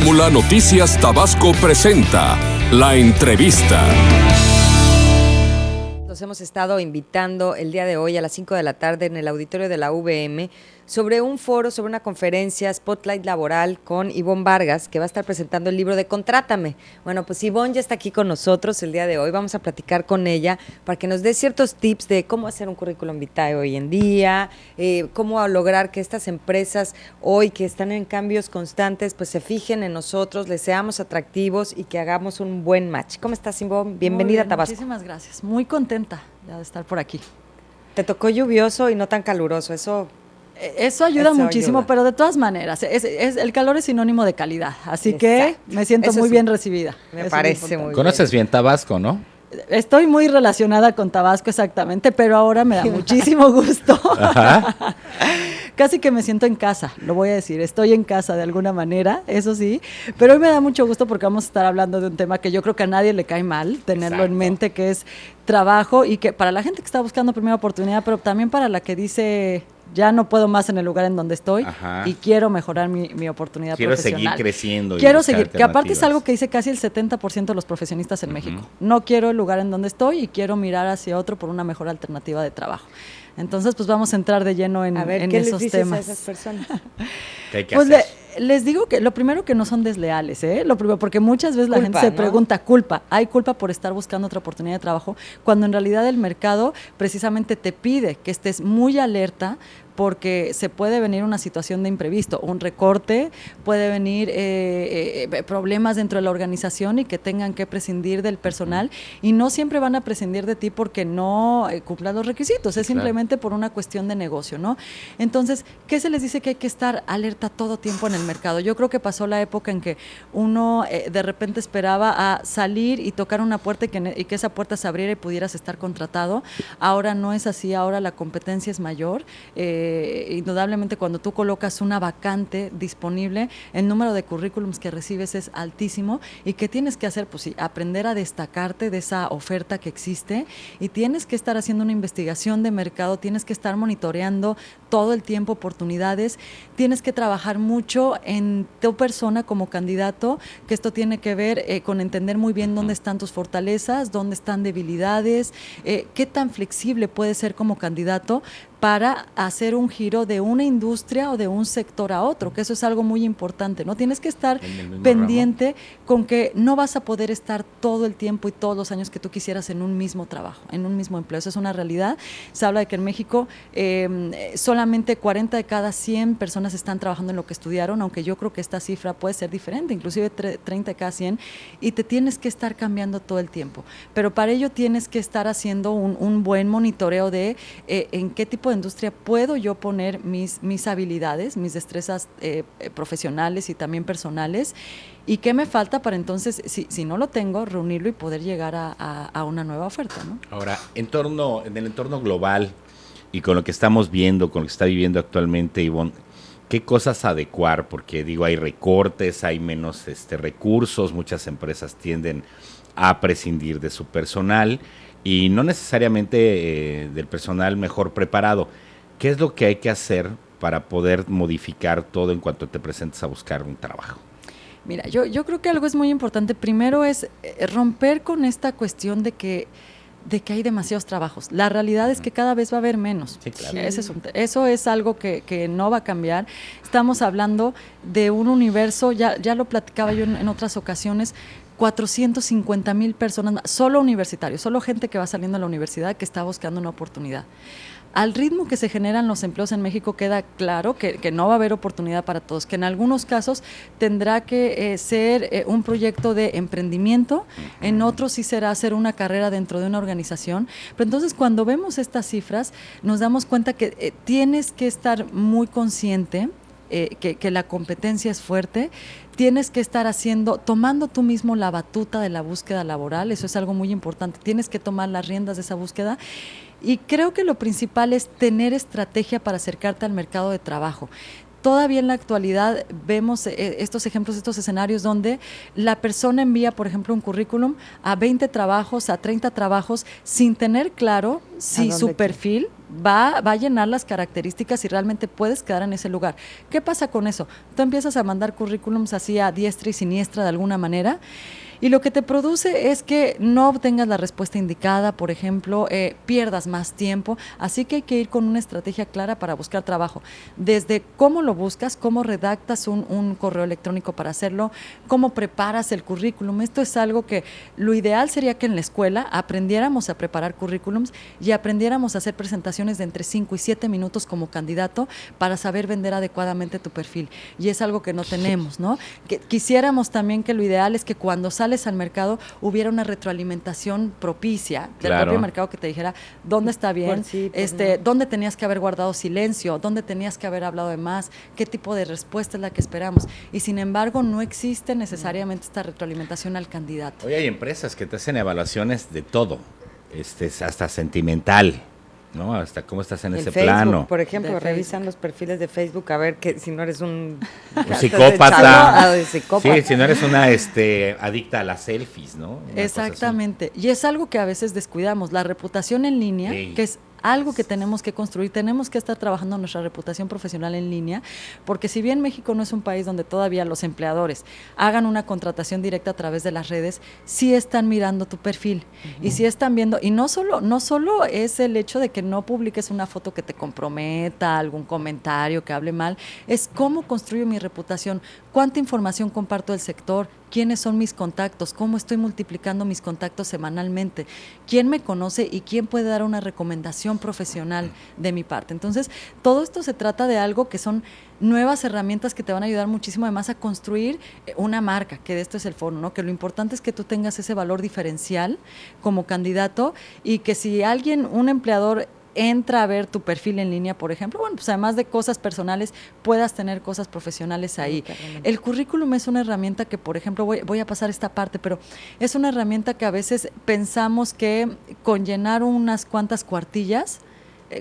Fórmula Noticias Tabasco presenta La Entrevista. Nos hemos estado invitando el día de hoy a las 5 de la tarde en el auditorio de la UVM sobre un foro, sobre una conferencia Spotlight Laboral con Ivonne Vargas, que va a estar presentando el libro de Contrátame. Bueno, pues Ivonne ya está aquí con nosotros el día de hoy. Vamos a platicar con ella para que nos dé ciertos tips de cómo hacer un currículum vitae hoy en día, cómo lograr que estas empresas hoy que están en cambios constantes, pues se fijen en nosotros, les seamos atractivos y que hagamos un buen match. ¿Cómo estás, Ivonne? Bienvenida a Tabasco. Muchísimas gracias. Muy contenta ya de estar por aquí. Te tocó lluvioso y no tan caluroso, Eso ayuda muchísimo, pero de todas maneras, el calor es sinónimo de calidad, así que me siento muy bien recibida. Me parece muy bien. Conoces bien Tabasco, ¿no? Estoy muy relacionada con Tabasco exactamente, pero ahora me da muchísimo gusto. Ajá. Casi que me siento en casa, lo voy a decir, estoy en casa de alguna manera, eso sí, pero hoy me da mucho gusto porque vamos a estar hablando de un tema que yo creo que a nadie le cae mal tenerlo en mente, que es trabajo y que para la gente que está buscando primera oportunidad, pero también para la que dice ya no puedo más en el lugar en donde estoy. Ajá. Y quiero mejorar mi oportunidad profesional. Quiero seguir creciendo. Quiero seguir, que aparte es algo que dice casi el 70% de los profesionistas en México. No quiero el lugar en donde estoy y quiero mirar hacia otro por una mejor alternativa de trabajo. Entonces, pues vamos a entrar de lleno en esos temas. ¿Qué les dices a esas personas? ¿Qué hay que hacer? Les digo que lo primero que no son desleales, lo primero, porque muchas veces la gente se pregunta, hay culpa por estar buscando otra oportunidad de trabajo, cuando en realidad el mercado precisamente te pide que estés muy alerta porque se puede venir una situación de imprevisto, un recorte, puede venir problemas dentro de la organización y que tengan que prescindir del personal y no siempre van a prescindir de ti porque no cumplan los requisitos, es simplemente por una cuestión de negocio, ¿no? Entonces, ¿qué se les dice? Que hay que estar alerta todo tiempo en el mercado. Yo creo que pasó la época en que uno de repente esperaba a salir y tocar una puerta y que esa puerta se abriera y pudieras estar contratado. Ahora no es así, ahora la competencia es mayor. Indudablemente cuando tú colocas una vacante disponible, el número de currículums que recibes es altísimo y ¿qué tienes que hacer? Pues sí, aprender a destacarte de esa oferta que existe y tienes que estar haciendo una investigación de mercado, tienes que estar monitoreando todo el tiempo oportunidades, tienes que trabajar mucho en tu persona como candidato, que esto tiene que ver con entender muy bien dónde están tus fortalezas, dónde están debilidades, qué tan flexible puedes ser como candidato para hacer un giro de una industria o de un sector a otro, que eso es algo muy importante, ¿no? Tienes que estar pendiente con que no vas a poder estar todo el tiempo y todos los años que tú quisieras en un mismo trabajo, en un mismo empleo. Eso es una realidad. Se habla de que en México solamente 40 de cada 100 personas están trabajando en lo que estudiaron, aunque yo creo que esta cifra puede ser diferente, inclusive 30 de cada 100, y te tienes que estar cambiando todo el tiempo. Pero para ello tienes que estar haciendo un buen monitoreo de en qué tipo de industria puedo yo poner mis habilidades, mis destrezas profesionales y también personales, y qué me falta para entonces, si no lo tengo, reunirlo y poder llegar a una nueva oferta, ¿no? Ahora, en el entorno global y con lo que estamos viendo, con lo que está viviendo actualmente, Ivonne, ¿qué cosas adecuar? Porque digo, hay recortes, hay menos recursos, muchas empresas tienden a prescindir de su personal y no necesariamente del personal mejor preparado. ¿Qué es lo que hay que hacer para poder modificar todo en cuanto te presentes a buscar un trabajo? Mira, yo creo que algo es muy importante. Primero es romper con esta cuestión de que hay demasiados trabajos. La realidad es que cada vez va a haber menos. Sí, claro. Eso es algo que no va a cambiar. Estamos hablando de un universo, ya lo platicaba yo en otras ocasiones, 450,000 personas, solo universitarios, solo gente que va saliendo de la universidad que está buscando una oportunidad. Al ritmo que se generan los empleos en México queda claro que no va a haber oportunidad para todos, que en algunos casos tendrá que ser un proyecto de emprendimiento, en otros sí será hacer una carrera dentro de una organización, pero entonces cuando vemos estas cifras nos damos cuenta que tienes que estar muy consciente que la competencia es fuerte, tienes que estar tomando tú mismo la batuta de la búsqueda laboral, eso es algo muy importante, tienes que tomar las riendas de esa búsqueda. Y creo que lo principal es tener estrategia para acercarte al mercado de trabajo. todavía en la actualidad vemos estos ejemplos, estos escenarios donde la persona envía, por ejemplo, un currículum a 20 trabajos, a 30 trabajos, sin tener claro si su perfil va a llenar las características y realmente puedes quedar en ese lugar. ¿Qué pasa con eso? Tú empiezas a mandar currículums así a diestra y siniestra de alguna manera, y lo que te produce es que no obtengas la respuesta indicada, por ejemplo, pierdas más tiempo, así que hay que ir con una estrategia clara para buscar trabajo. Desde cómo lo buscas, cómo redactas un correo electrónico para hacerlo, cómo preparas el currículum. Esto es algo que lo ideal sería que en la escuela aprendiéramos a preparar currículums y aprendiéramos a hacer presentaciones de entre 5 y 7 minutos como candidato para saber vender adecuadamente tu perfil. Y es algo que no tenemos, ¿no? Quisiéramos también que lo ideal es que cuando sales al mercado hubiera una retroalimentación propicia del propio mercado que te dijera dónde está bien, dónde tenías que haber guardado silencio, dónde tenías que haber hablado de más, qué tipo de respuesta es la que esperamos. Y sin embargo no existe necesariamente esta retroalimentación al candidato. Hoy hay empresas que te hacen evaluaciones de todo, hasta sentimental, ¿no? Hasta cómo estás en ese Facebook, plano. Por ejemplo, revisan los perfiles de Facebook a ver que si no eres un psicópata. Sí, si no eres una adicta a las selfies, ¿no? Una exactamente. Y es algo que a veces descuidamos. La reputación en línea, que es algo que tenemos que construir, tenemos que estar trabajando nuestra reputación profesional en línea, porque si bien México no es un país donde todavía los empleadores hagan una contratación directa a través de las redes, sí están mirando tu perfil y sí están viendo, y no solo es el hecho de que no publiques una foto que te comprometa, algún comentario que hable mal, es cómo construyo mi reputación, cuánta información comparto del sector, quiénes son mis contactos, cómo estoy multiplicando mis contactos semanalmente, quién me conoce y quién puede dar una recomendación profesional de mi parte. Entonces, todo esto se trata de algo que son nuevas herramientas que te van a ayudar muchísimo además a construir una marca, que de esto es el foro, ¿no? Que lo importante es que tú tengas ese valor diferencial como candidato y que si un empleador entra a ver tu perfil en línea, por ejemplo, bueno, pues además de cosas personales, puedas tener cosas profesionales ahí. El currículum es una herramienta que, por ejemplo, voy a pasar esta parte, pero es una herramienta que a veces pensamos que con llenar unas cuantas cuartillas,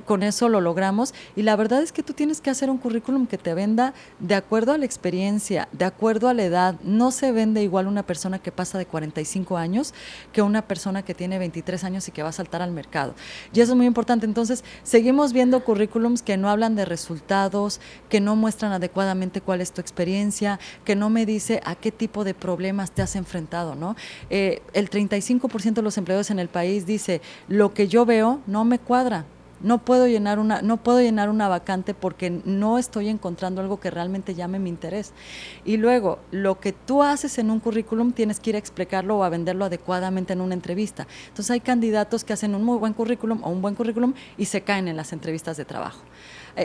con eso lo logramos, y la verdad es que tú tienes que hacer un currículum que te venda de acuerdo a la experiencia, de acuerdo a la edad. No se vende igual una persona que pasa de 45 años que una persona que tiene 23 años y que va a saltar al mercado. Y eso es muy importante. Entonces, seguimos viendo currículums que no hablan de resultados, que no muestran adecuadamente cuál es tu experiencia, que no me dice a qué tipo de problemas te has enfrentado, ¿no? El 35% de los empleados en el país dice, lo que yo veo no me cuadra. No puedo llenar una vacante porque no estoy encontrando algo que realmente llame mi interés. Y luego, lo que tú haces en un currículum tienes que ir a explicarlo o a venderlo adecuadamente en una entrevista. Entonces hay candidatos que hacen un muy buen currículum o un buen currículum y se caen en las entrevistas de trabajo.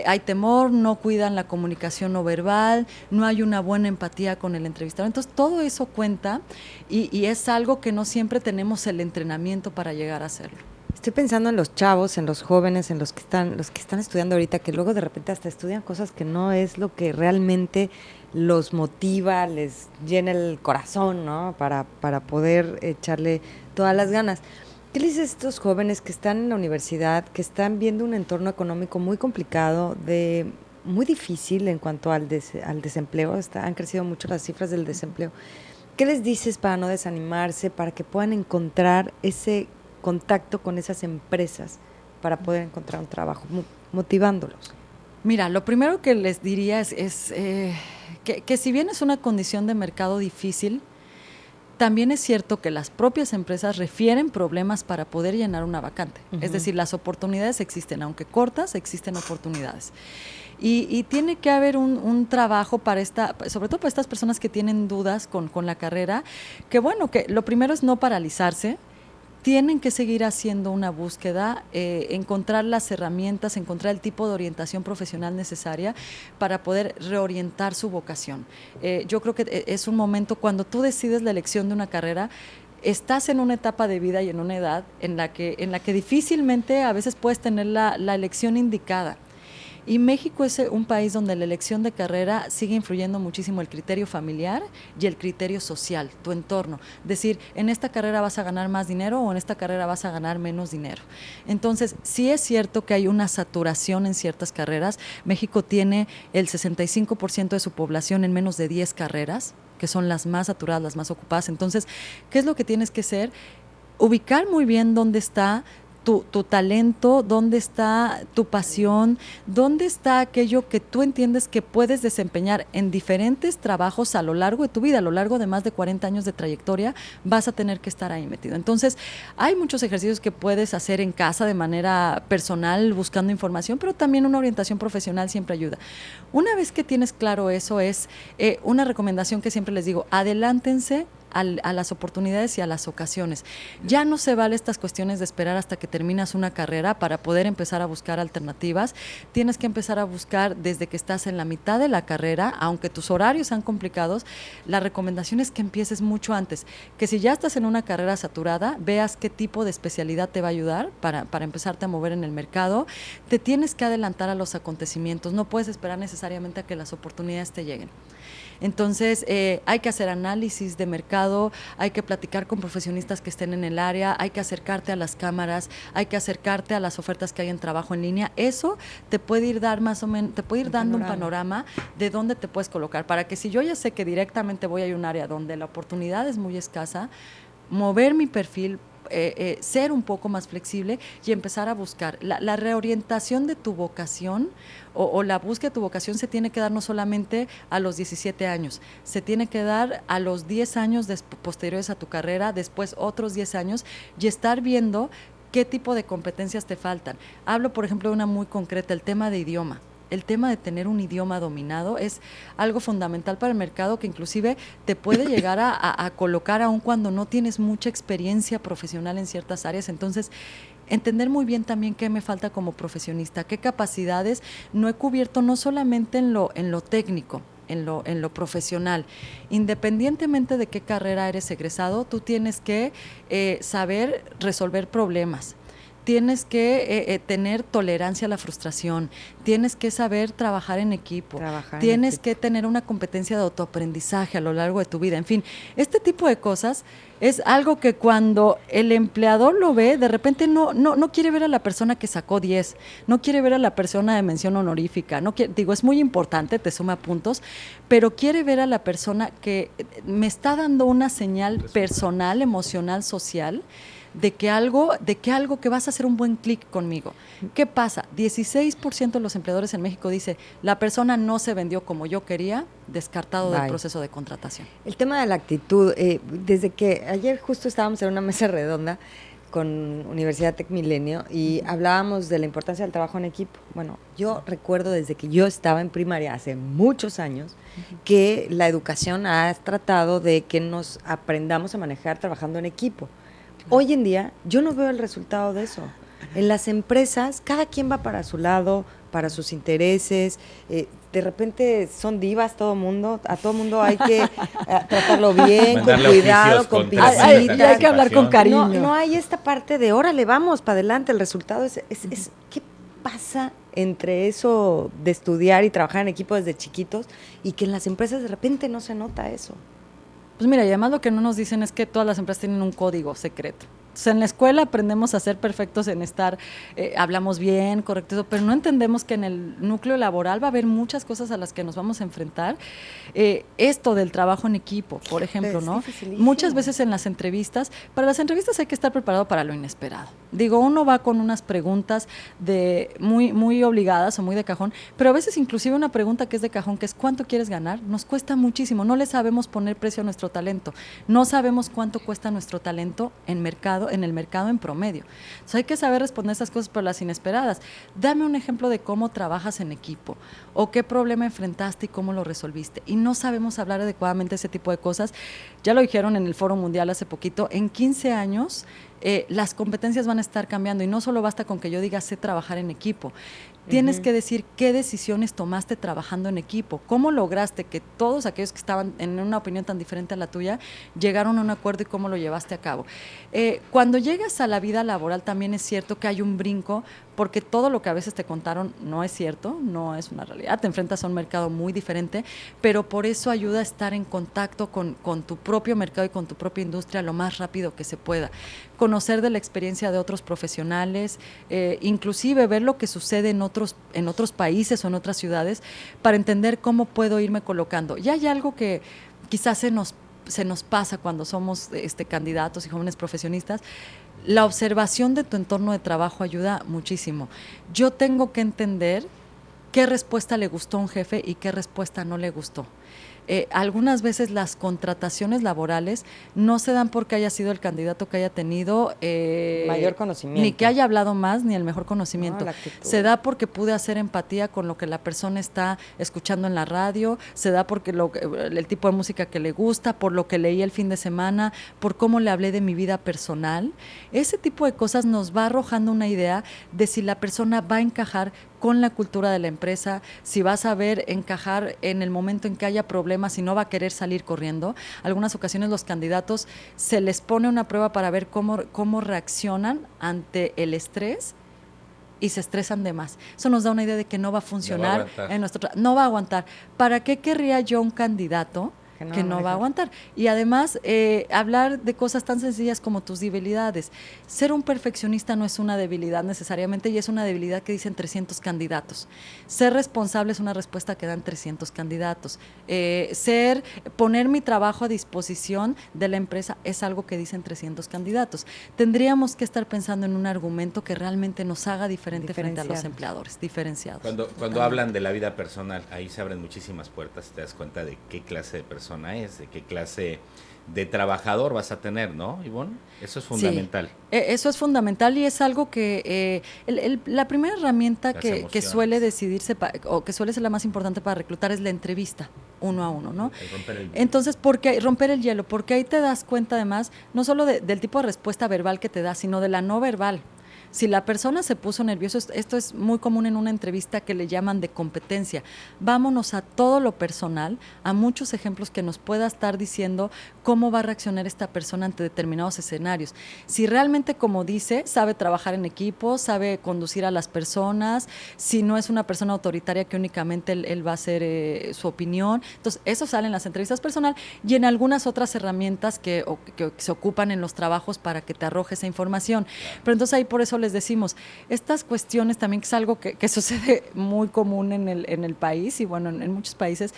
Hay temor, no cuidan la comunicación no verbal, no hay una buena empatía con el entrevistador. Entonces todo eso cuenta y es algo que no siempre tenemos el entrenamiento para llegar a hacerlo. Estoy pensando en los chavos, en los jóvenes, en los que están estudiando ahorita, que luego de repente hasta estudian cosas que no es lo que realmente los motiva, les llena el corazón, ¿no? Para poder echarle todas las ganas. ¿Qué les dices a estos jóvenes que están en la universidad, que están viendo un entorno económico muy complicado, muy difícil en cuanto al desempleo? Han crecido mucho las cifras del desempleo. ¿Qué les dices para no desanimarse, para que puedan encontrar ese contacto con esas empresas para poder encontrar un trabajo, motivándolos? Mira, lo primero que les diría es que si bien es una condición de mercado difícil, también es cierto que las propias empresas refieren problemas para poder llenar una vacante. Es decir, las oportunidades existen, aunque cortas, existen oportunidades. Y tiene que haber un trabajo sobre todo para estas personas que tienen dudas con la carrera, que lo primero es no paralizarse. Tienen que seguir haciendo una búsqueda, encontrar las herramientas, encontrar el tipo de orientación profesional necesaria para poder reorientar su vocación. Yo creo que es un momento cuando tú decides la elección de una carrera, estás en una etapa de vida y en una edad en la que difícilmente a veces puedes tener la elección indicada. Y México es un país donde la elección de carrera sigue influyendo muchísimo el criterio familiar y el criterio social, tu entorno. Decir, en esta carrera vas a ganar más dinero o en esta carrera vas a ganar menos dinero. Entonces, sí es cierto que hay una saturación en ciertas carreras. México tiene el 65% de su población en menos de 10 carreras, que son las más saturadas, las más ocupadas. Entonces, ¿qué es lo que tienes que hacer? Ubicar muy bien dónde está tu talento, dónde está tu pasión, dónde está aquello que tú entiendes que puedes desempeñar en diferentes trabajos a lo largo de tu vida, a lo largo de más de 40 años de trayectoria, vas a tener que estar ahí metido. Entonces, hay muchos ejercicios que puedes hacer en casa de manera personal, buscando información, pero también una orientación profesional siempre ayuda. Una vez que tienes claro eso, es una recomendación que siempre les digo, adelántense a las oportunidades y a las ocasiones. Ya no se vale estas cuestiones de esperar hasta que terminas una carrera para poder empezar a buscar alternativas. Tienes que empezar a buscar desde que estás en la mitad de la carrera, aunque tus horarios sean complicados. La recomendación es que empieces mucho antes, que si ya estás en una carrera saturada, veas qué tipo de especialidad te va a ayudar para empezarte a mover en el mercado. Te tienes que adelantar a los acontecimientos, no puedes esperar necesariamente a que las oportunidades te lleguen. Entonces, hay que hacer análisis de mercado, hay que platicar con profesionistas que estén en el área, hay que acercarte a las cámaras, hay que acercarte a las ofertas que hay en trabajo en línea. Eso te puede ir dando un panorama de dónde te puedes colocar, para que si yo ya sé que directamente voy a un área donde la oportunidad es muy escasa, mover mi perfil, ser un poco más flexible y empezar a buscar. La reorientación de tu vocación o la búsqueda de tu vocación se tiene que dar no solamente a los 17 años, se tiene que dar a los 10 años posteriores a tu carrera, después otros 10 años, y estar viendo qué tipo de competencias te faltan. Hablo, por ejemplo, de una muy concreta, el tema de idioma. El tema de tener un idioma dominado es algo fundamental para el mercado, que inclusive te puede llegar a colocar aun cuando no tienes mucha experiencia profesional en ciertas áreas. Entonces, entender muy bien también qué me falta como profesionista, qué capacidades no he cubierto, no solamente en lo técnico, en lo profesional. Independientemente de qué carrera eres egresado, tú tienes que saber resolver problemas. Tienes que tener tolerancia a la frustración, tienes que saber trabajar en equipo, tienes que tener una competencia de autoaprendizaje a lo largo de tu vida. En fin, este tipo de cosas es algo que cuando el empleador lo ve, de repente no quiere ver a la persona que sacó 10, no quiere ver a la persona de mención honorífica, es muy importante, te suma puntos, pero quiere ver a la persona que me está dando una señal personal, emocional, social, de que algo que vas a hacer un buen clic conmigo. ¿Qué pasa? 16% de los empleadores en México dice, la persona no se vendió como yo quería, descartado del proceso de contratación. El tema de la actitud, desde que ayer justo estábamos en una mesa redonda con Universidad Tec Milenio y hablábamos de la importancia del trabajo en equipo. Bueno, yo recuerdo desde que yo estaba en primaria, hace muchos años, que la educación ha tratado de que nos aprendamos a manejar trabajando en equipo. Hoy en día yo no veo el resultado de eso. En las empresas cada quien va para su lado, para sus intereses, de repente son divas a todo mundo hay que tratarlo bien, con cuidado, con pincitas. Hay que hablar con cariño. No hay esta parte de órale, vamos para adelante, el resultado es ¿qué pasa entre eso de estudiar y trabajar en equipo desde chiquitos y que en las empresas de repente no se nota eso? Pues mira, y además lo que no nos dicen es que todas las empresas tienen un código secreto. Entonces, en la escuela aprendemos a ser perfectos en estar, hablamos bien, correcto, pero no entendemos que en el núcleo laboral va a haber muchas cosas a las que nos vamos a enfrentar. Esto del trabajo en equipo, por ejemplo, ¿no? Muchas veces en las entrevistas, para las entrevistas hay que estar preparado para lo inesperado. Digo, uno va con unas preguntas muy obligadas o muy de cajón, pero a veces inclusive una pregunta que es de cajón, que es ¿cuánto quieres ganar? Nos cuesta muchísimo, no le sabemos poner precio a nuestro talento, no sabemos cuánto cuesta nuestro talento en el mercado en promedio. Entonces hay que saber responder esas cosas, pero las inesperadas. Dame un ejemplo de cómo trabajas en equipo o qué problema enfrentaste y cómo lo resolviste. Y no sabemos hablar adecuadamente ese tipo de cosas. Ya lo dijeron en el Foro Mundial hace poquito, en 15 años las competencias van a estar cambiando y no solo basta con que yo diga sé trabajar en equipo. Tienes que decir qué decisiones tomaste trabajando en equipo, cómo lograste que todos aquellos que estaban en una opinión tan diferente a la tuya llegaron a un acuerdo y cómo lo llevaste a cabo. Cuando llegas a la vida laboral también es cierto que hay un brinco porque todo lo que a veces te contaron no es cierto, no es una realidad, te enfrentas a un mercado muy diferente, pero por eso ayuda a estar en contacto con tu propio mercado y con tu propia industria lo más rápido que se pueda. Conocer de la experiencia de otros profesionales, inclusive ver lo que sucede en otros países o en otras ciudades para entender cómo puedo irme colocando. Y hay algo que quizás se nos pasa cuando somos candidatos y jóvenes profesionistas. La observación de tu entorno de trabajo ayuda muchísimo. Yo tengo que entender qué respuesta le gustó a un jefe y qué respuesta no le gustó. Algunas veces las contrataciones laborales no se dan porque haya sido el candidato que haya tenido mayor conocimiento, ni que haya hablado más, ni el mejor conocimiento. Se da porque pude hacer empatía con lo que la persona está escuchando en la radio, se da porque el tipo de música que le gusta, por lo que leí el fin de semana, por cómo le hablé de mi vida personal. Ese tipo de cosas nos va arrojando una idea de si la persona va a encajar con la cultura de la empresa, si va a saber encajar en el momento en que haya problemas, si no va a querer salir corriendo. Algunas ocasiones los candidatos se les pone una prueba para ver cómo reaccionan ante el estrés y se estresan de más. Eso nos da una idea de que no va a funcionar no va a aguantar. ¿Para qué querría yo un candidato que no va a aguantar? Y además, hablar de cosas tan sencillas como tus debilidades. Ser un perfeccionista no es una debilidad necesariamente, y es una debilidad que dicen 300 candidatos. Ser responsable es una respuesta que dan 300 candidatos. Poner mi trabajo a disposición de la empresa es algo que dicen 300 candidatos. Tendríamos que estar pensando en un argumento que realmente nos haga diferente frente a los empleadores, diferenciados. Cuando hablan de la vida personal, ahí se abren muchísimas puertas, te das cuenta de qué clase de persona es, de qué clase de trabajador vas a tener, ¿no, Ivonne? Eso es fundamental. Sí, eso es fundamental, y es algo que la primera herramienta que suele decidirse o que suele ser la más importante para reclutar es la entrevista uno a uno, ¿no? Entonces, romper el hielo, porque ahí te das cuenta además no solo del tipo de respuesta verbal que te da, sino de la no verbal. Si la persona se puso nervioso, esto es muy común en una entrevista que le llaman de competencia. Vámonos a todo lo personal, a muchos ejemplos que nos pueda estar diciendo cómo va a reaccionar esta persona ante determinados escenarios. Si realmente, como dice, sabe trabajar en equipo, sabe conducir a las personas, si no es una persona autoritaria que únicamente él va a hacer su opinión. Entonces, eso sale en las entrevistas personal y en algunas otras herramientas que se ocupan en los trabajos para que te arroje esa información. Pero entonces ahí por eso les decimos, estas cuestiones también, que es algo que sucede muy común en el país y bueno, en muchos países,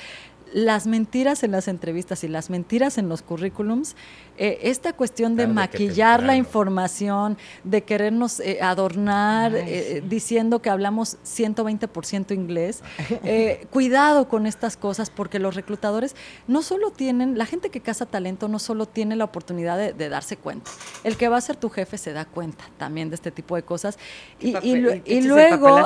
las mentiras en las entrevistas y las mentiras en los currículums, esta cuestión de maquillar la información, de querernos adornar, diciendo que hablamos 120% inglés, cuidado con estas cosas, porque los reclutadores no solo tienen, la gente que caza talento no solo tiene la oportunidad de darse cuenta, el que va a ser tu jefe se da cuenta también de este tipo de cosas, y luego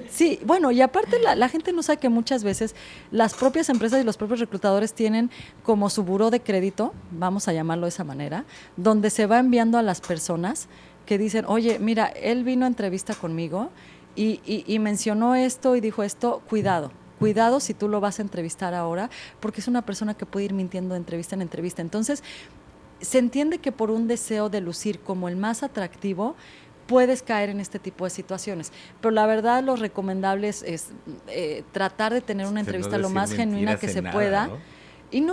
sí, bueno, y aparte la gente no sabe que muchas veces las propias empresas y los propios reclutadores tienen como su buró de crédito, vamos a llamarlo de esa manera, donde se va enviando a las personas que dicen, oye, mira, él vino a entrevista conmigo y mencionó esto y dijo esto, cuidado si tú lo vas a entrevistar ahora, porque es una persona que puede ir mintiendo de entrevista en entrevista. Entonces, se entiende que por un deseo de lucir como el más atractivo, puedes caer en este tipo de situaciones, pero la verdad lo recomendable es tratar de tener una entrevista lo más genuina que se pueda, ¿no?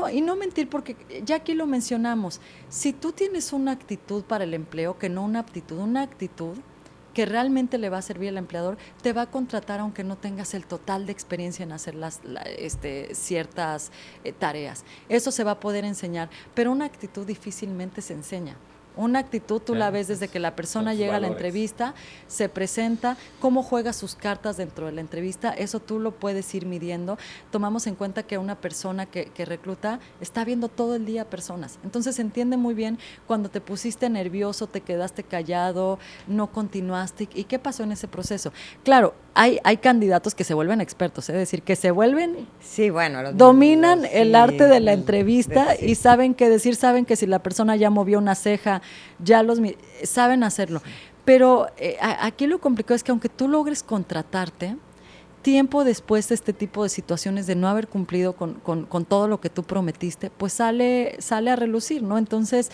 Y no mentir, porque ya aquí lo mencionamos, si tú tienes una actitud para el empleo, que no una aptitud, una actitud que realmente le va a servir al empleador, te va a contratar aunque no tengas el total de experiencia en hacer ciertas tareas. Eso se va a poder enseñar, pero una actitud difícilmente se enseña. Una actitud tú la ves desde que la persona llega a la entrevista, se presenta, cómo juega sus cartas dentro de la entrevista, eso tú lo puedes ir midiendo. Tomamos en cuenta que una persona que recluta está viendo todo el día personas, entonces se entiende muy bien cuando te pusiste nervioso, te quedaste callado, no continuaste, ¿y qué pasó en ese proceso? Claro, hay candidatos que se vuelven expertos, es decir, que se vuelven, dominan el arte de la entrevista y saben qué decir, saben que si la persona ya movió una ceja, saben hacerlo. Pero aquí lo complicado es que aunque tú logres contratarte, tiempo después de este tipo de situaciones de no haber cumplido con todo lo que tú prometiste, pues sale a relucir, ¿no? Entonces,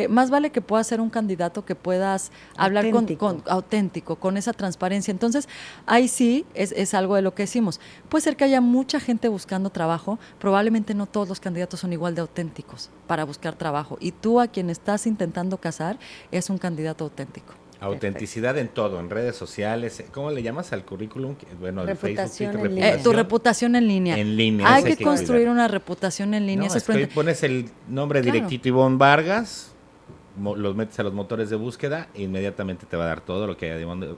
más vale que puedas ser un candidato que puedas hablar auténtico, con esa transparencia. Entonces, ahí sí es algo de lo que decimos. Puede ser que haya mucha gente buscando trabajo, probablemente no todos los candidatos son igual de auténticos para buscar trabajo. Y tú, a quien estás intentando casar, es un candidato auténtico. Autenticidad en todo, en redes sociales. ¿Cómo le llamas al currículum? Bueno, al Reputación Facebook, en línea. Tu reputación en línea. En línea. Hay que construir una reputación en línea. No, es que hoy pones el nombre directito, Ivonne Vargas, los metes a los motores de búsqueda e inmediatamente te va a dar todo lo que haya de Ivonne.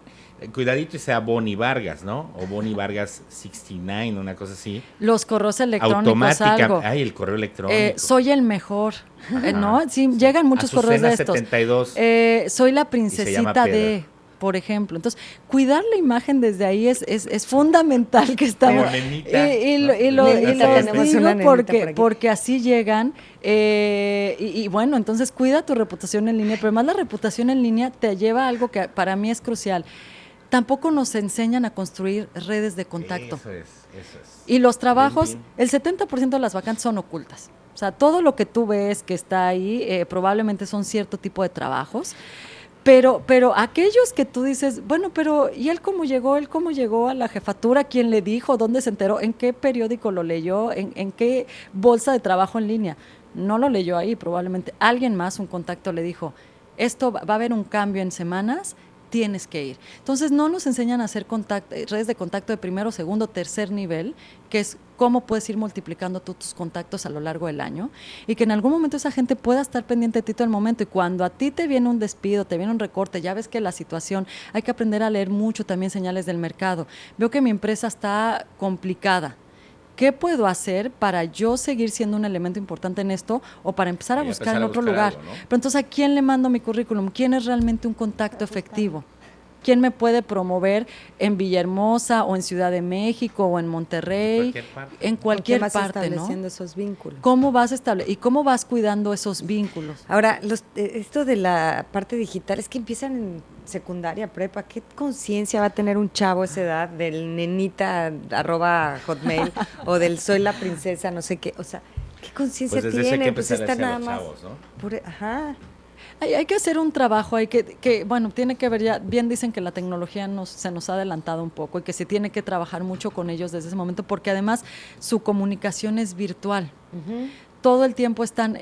Cuidadito y sea Bonnie Vargas, ¿no? O Bonnie Vargas 69, una cosa así. Los correos electrónicos, automática. Ay, el correo electrónico. Soy el mejor, ¿no? Sí, llegan muchos correos de estos. 72. Soy la princesita de, por ejemplo. Entonces, cuidar la imagen desde ahí es fundamental que estamos. Y lo digo porque así llegan. Y bueno, entonces cuida tu reputación en línea, pero además la reputación en línea te lleva a algo que para mí es crucial. Tampoco nos enseñan a construir redes de contacto. Eso es. Y los trabajos, el 70% de las vacantes son ocultas. O sea, todo lo que tú ves que está ahí, probablemente son cierto tipo de trabajos. Pero aquellos que tú dices, bueno, pero ¿y él cómo llegó? ¿Él cómo llegó a la jefatura? ¿Quién le dijo? ¿Dónde se enteró? ¿En qué periódico lo leyó? ¿En qué bolsa de trabajo en línea? No lo leyó ahí, probablemente. Alguien más, un contacto, le dijo, esto va a haber un cambio en semanas, tienes que ir. Entonces, no nos enseñan a hacer redes de contacto de primero, segundo, tercer nivel, que es cómo puedes ir multiplicando tú tus contactos a lo largo del año y que en algún momento esa gente pueda estar pendiente de ti todo el momento. Y cuando a ti te viene un despido, te viene un recorte, ya ves que la situación, hay que aprender a leer mucho también señales del mercado. Veo que mi empresa está complicada. ¿Qué puedo hacer para yo seguir siendo un elemento importante en esto o para empezar a buscar en otro lugar? Algo, ¿no? Pero entonces, ¿a quién le mando mi currículum? ¿Quién es realmente un contacto efectivo? ¿Quién me puede promover en Villahermosa o en Ciudad de México o en Monterrey? En cualquier parte, ¿no? Estableciendo esos vínculos. ¿Cómo vas y cómo vas cuidando esos vínculos? Ahora, esto de la parte digital es que empiezan en secundaria, prepa. ¿Qué conciencia va a tener un chavo a esa edad del nenita @hotmail o del soy la princesa, no sé qué? O sea, ¿qué conciencia tiene? Pues está nada más. Chavos, ¿no? Ajá. Hay que hacer un trabajo, bueno, tiene que ver ya, bien dicen que la tecnología se nos ha adelantado un poco y que se tiene que trabajar mucho con ellos desde ese momento porque además su comunicación es virtual. Uh-huh. Todo el tiempo están,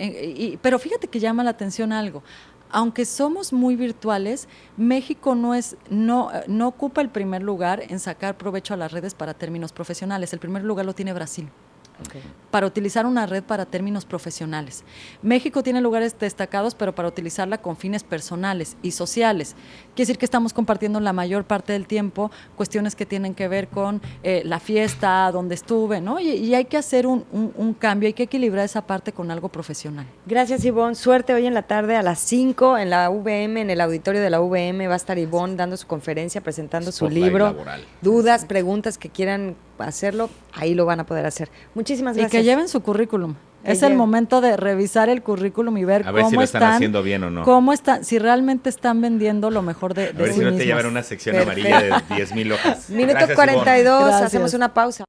pero fíjate que llama la atención algo. Aunque somos muy virtuales, México no ocupa el primer lugar en sacar provecho a las redes para términos profesionales. El primer lugar lo tiene Brasil. Okay. Para utilizar una red para términos profesionales. México tiene lugares destacados, pero para utilizarla con fines personales y sociales. Quiere decir que estamos compartiendo la mayor parte del tiempo cuestiones que tienen que ver con la fiesta, donde estuve, ¿no? Y hay que hacer un cambio, hay que equilibrar esa parte con algo profesional. Gracias, Ivonne. Suerte hoy en la tarde a las 5 en la UVM, en el auditorio de la UVM. Va a estar Ivonne dando su conferencia, presentando Spotlight su libro. Laboral. Dudas, preguntas que quieran hacerlo, ahí lo van a poder hacer. Muchísimas gracias. Y que lleven su currículum. Es el momento de revisar el currículum y ver cómo si lo están haciendo bien o no. Cómo están, si realmente están vendiendo lo mejor de sí mismos. A ver si no te llevan una sección amarilla de 10,000 hojas. Minuto 42, hacemos una pausa.